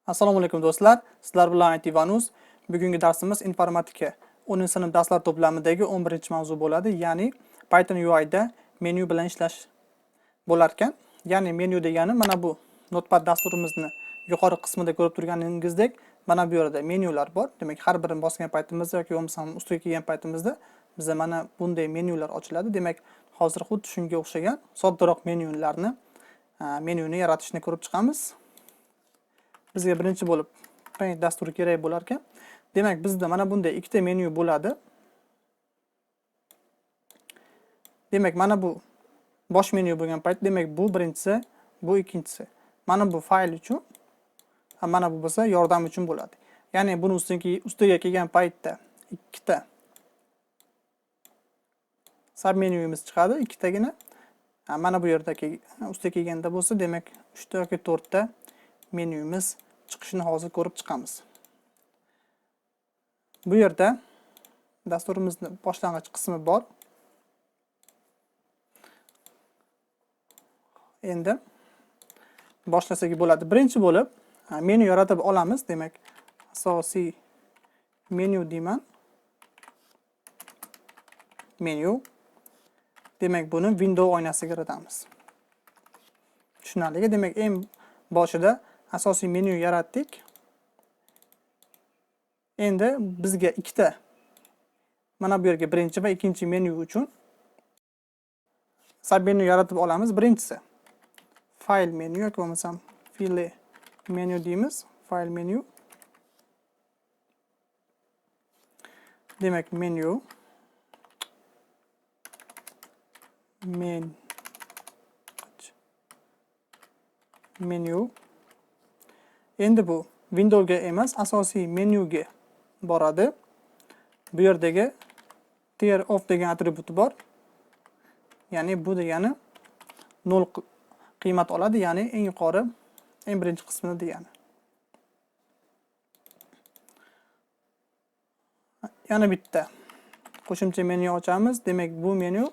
Assalomu alaykum do'stlar. Sizlar bilan Aytivanuz. Bugungi darsimiz informatika 10-sinf darslar to'plamidagi 11-mavzu bo'ladi, ya'ni Python UI'da menu bilan ishlash bo'lar ekan. Ya'ni menu degani mana bu Notepad dasturimizni yuqori qismida ko'rib turganingizdek, mana bu yerda menyular bor. Demak, har birini bosgan paytimizda yoki bo'lmasam ustiga kelgan paytimizda bizda mana bunday menyular ochiladi. Demak, hozir xuddi shunga o'xshagan soddaroq menyuni yaratishni ko'rib chiqamiz. Bizga birinchi bo'lib Paint dasturi kerak bo'lar ekan. Demak, bizda mana bunday ikkita menyu bo'ladi. Demak, mana bu bosh menyu bo'lgan payt, demak, bu birinchisi, bu ikkinchisi. Mana bu fayl uchun, mana bu bo'lsa yordam uchun bo'ladi. Ya'ni buni ustiga kelgan paytda ikkita sub menyuyimiz chiqadi, ikkitagina. Mana bu yerda ustiga kelganda bo'lsa, demak, 3 ta yoki 4 ta menyuyimiz chiqishini hozir ko'rib chiqamiz. Bu yerda dasturimizning boshlang'ich qismi bor. Endi boshlasak bo'ladi. Birinchi bo'lib menyu yaratib olamiz. Demak, asosiy menyu deyman. Menyu. Demak, buni window oynasiga kiritamiz. Tushunarli. Demak, eng boshida asosiy menyu yaratdik. Endi bizga ikkita mana bu yerga birinchi va ikkinchi menyu uchun sub menyu yaratib olamiz. Birinchisi file menyu yoki bo'lmasam file menyu deymiz. File menyu. Demak, menyu Endi bu Windowsga emas, asosiy menyuga boradi. Bu yerdagi tear off degan atributi bor. Ya'ni bu degani 0 qiymat oladi, ya'ni eng yuqori, eng birinchi qismini degani. Yana bitta qo'shimcha menyu ochamiz. Demak, bu menyu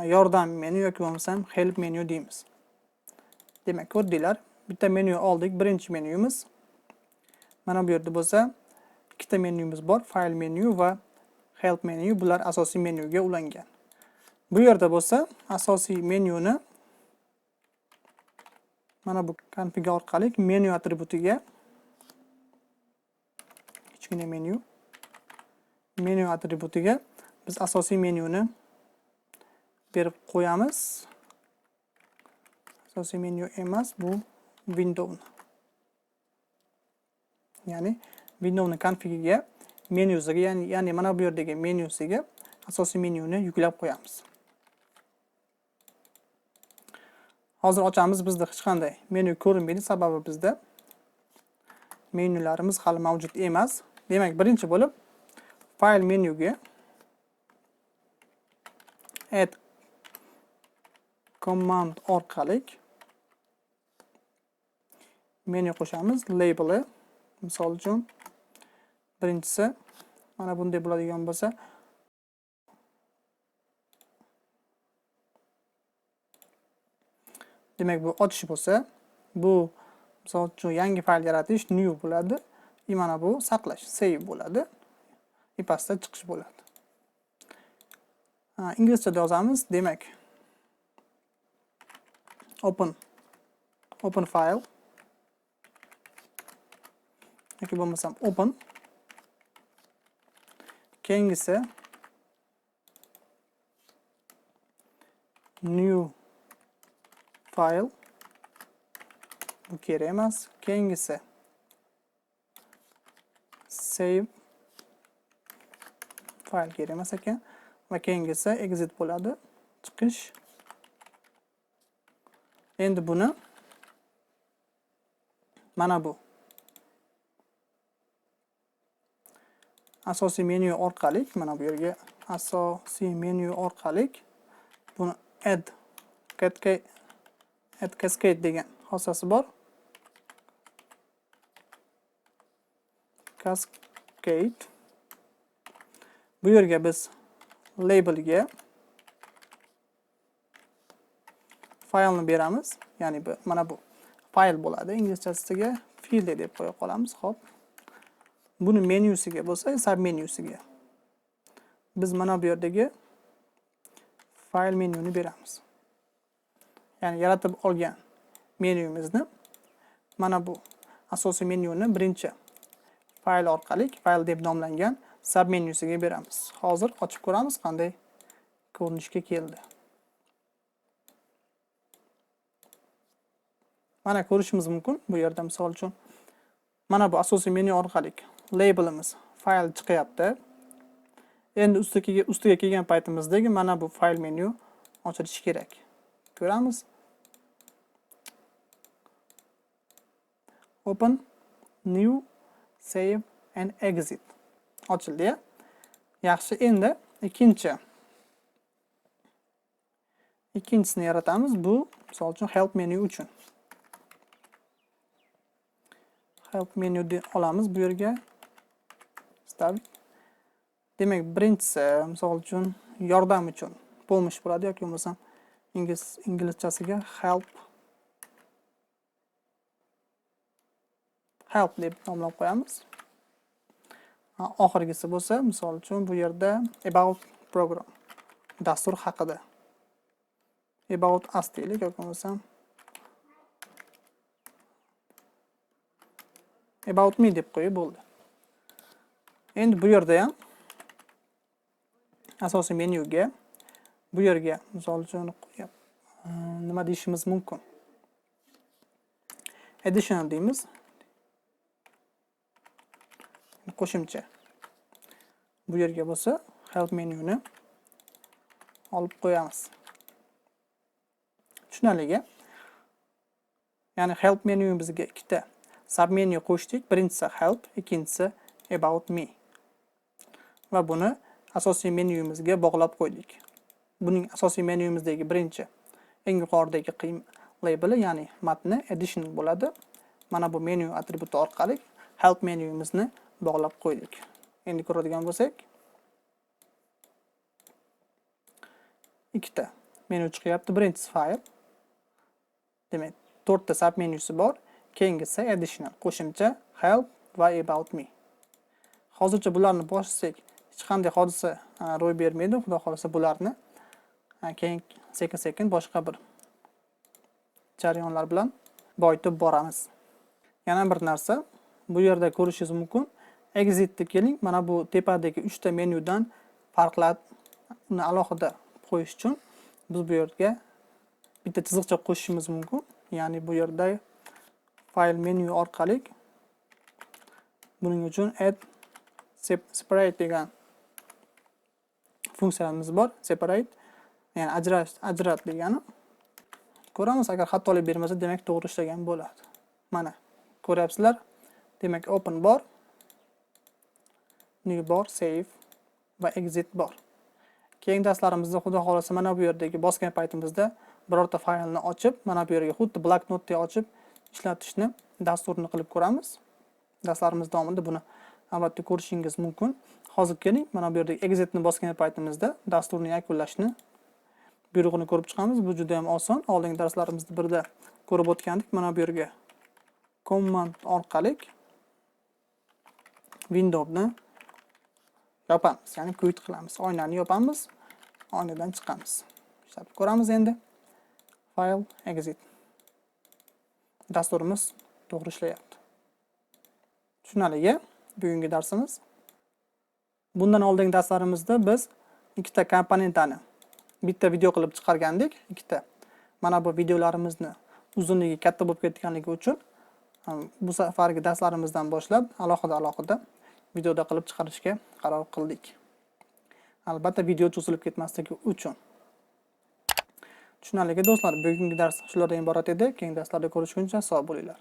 yordam menyu yoki bo'lmasam help menyu deymiz. Demak, ko'rdinglar, bitta menyu oldik, birinchi menyumiz. Mana bu yerda bo'lsa, ikkita menyumiz bor, file menyu va help menyu. Bular asosiy menyuga ulangan. Bu yerda bo'lsa, asosiy menyuni mana bu config orqali menyu atributiga kichkina menyu atributiga biz asosiy menyuni berib qo'yamiz. Asosiy menyu emas, bu window. Ya'ni Windowsning konfigiga, menyusiga, ya'ni mana bu yerdagi menyusiga asosiy menyuni yuklab qo'yamiz. Hozir ochamiz, bizda hech qanday menyu ko'rinmaydi, sababi bizda menyularimiz hali mavjud emas. Demak, birinchi bo'lib file menyuga add command orqali menyu qo'shamiz. Label'i misol uchun birinchisi mana bunday bo'ladigan bo'lsa, demak, bu ochish bo'lsa, bu misol uchun yangi fayl yaratish, new bo'ladi. Mana bu saqlash, save bo'ladi. Pastda chiqish bo'ladi. Inglizchada yozamiz. Demak, open file yoki bo'lmasam open. Keyingisi new file. Bu kerak emas. Keyingisi save file kerak emas ekan. Va keyingisi exit bo'ladi, chiqish. Endi buni mana bu asosiy menyu orqali, mana bu yerga asosiy menyu orqali buni add cascade degan xossasi bor. Cascade. Bu yerga biz labelga faylni beramiz. Ya'ni mana bu fayl bo'ladi. Inglizchasiga keldi deb qo'ya qolamiz. Xo'p. Buni menyusiga bo'lsa, sub menyusiga. Biz mana bu yerdagi fayl menyuni beramiz. Ya'ni yaratib olgan menyumizni mana bu asosiy menyuni birinchi fayl orqali, fayl deb nomlangan sub menyusiga beramiz. Hozir ochib ko'ramiz qanday ko'rinishga keldi. Mana ko'rishimiz mumkin bu yerda misol uchun mana bu asosiy menyu orqali labelimiz fayl chiqyapti. Endi ustiga kelgan paytimizdagi mana bu fayl menyu ochilishi kerak. Ko'ramiz. Open, new, save and exit. Ochildi. Yaxshi, endi ikkinchisini yaratamiz. Bu misol uchun help menu uchun. Help menu olamiz bu yerga. Stavik. Demak, birinchisi misol uchun yordam uchun pomosh bo'ladi yoki bo'lmasam inglizchasiga help deb nomlab qo'yamiz. Oxirgisi bo'lsa, misol uchun bu yerda about program, dastur haqida. About us deylik yoki bo'lmasam about me deb qo'yib bo'ldi. Endi bu yerda ham asosiy menyuga bu yerga misol uchun nima deyishimiz mumkin? Additional deymiz. Qo'shimcha. Bu yerga bo'lsa help menyuni olib qo'yamiz. Tushunarligi? Ya'ni help menyumizga ikkita sub menu qo'shdik. Birinchisi help, ikkinchisi about me. Va buni asosiy menyumizga bog'lab qo'ydik. Buning asosiy menyumizdagi birinchi eng yuqoridagi labeli, ya'ni matni addition bo'ladi. Mana bu menu atributi orqali help menyumizni bog'lab qo'ydik. Endi ko'radigan bo'lsak, ikkita menu chiqyapti. Birinchisi file. Demak, 4 ta sub menyusi bor. Keyingisi additional, qo'shimcha, help va about me. Hozircha bularni boshlasak, hech qanday hodisa ro'y bermaydi. Xudo xolasa bularni keyin sekin-sekin boshqa bir jarayonlar bilan boyitib boramiz. Yana bir narsa, bu yerda ko'rishingiz mumkin. Exit'ga keling. Mana bu tepadagi 3 ta menyudan farqlab uni alohida qo'yish uchun biz bu yerga bitta chiziqcha qo'shishimiz mumkin. Ya'ni bu yerda file menu orqali buning uchun add separate degan funksiyamiz bor. Separate, ya'ni ajrat degani. Ko'ramiz, agar xatolik bermasa, demak to'g'ri ishlagan bo'ladi. Mana ko'ryapsizlar. Demak, open bor, new bor, save va exit bor. Keyingi darslarimizda xudo xolasa mana bu yerdagi bosgan paytimizda birorta faylni ochib, mana bu yerga xuddi bloknotdek ochib ishlatishni dasturini qilib ko'ramiz. Darslarimiz davomida buni albatta ko'rishingiz mumkin. Hozir keling, mana bu yerdagi exitni bosgan paytimizda dasturni yakunlashni buyrug'ini ko'rib chiqamiz. Bu juda ham oson. Oldingi darslarimizda birda ko'rib o'tgandik. Mana bu yerga command orqali windowni yopamiz, ya'ni quit qilamiz. Oynani yopamiz, oynadan chiqamiz. Ishlab ko'ramiz endi. File, exit. Dasturimiz to'g'ri ishlayapti. Tushunarligi, bugungi darsimiz. Bundan oldingi darslarimizda biz ikkita komponentani bitta video qilib chiqargandik. Ikkita. Mana bu videolarimizni uzunligi katta bo'lib ketganligi uchun bu safargi darslarimizdan boshlab alohida videoda qilib chiqarishga qaror qildik. Albatta video cho'zilib ketmasligi uchun. Tushunarligi do'stlar, bugungi dars shulardan iborat edi. Keyingi darslarda ko'rishguncha sog' bo'linglar.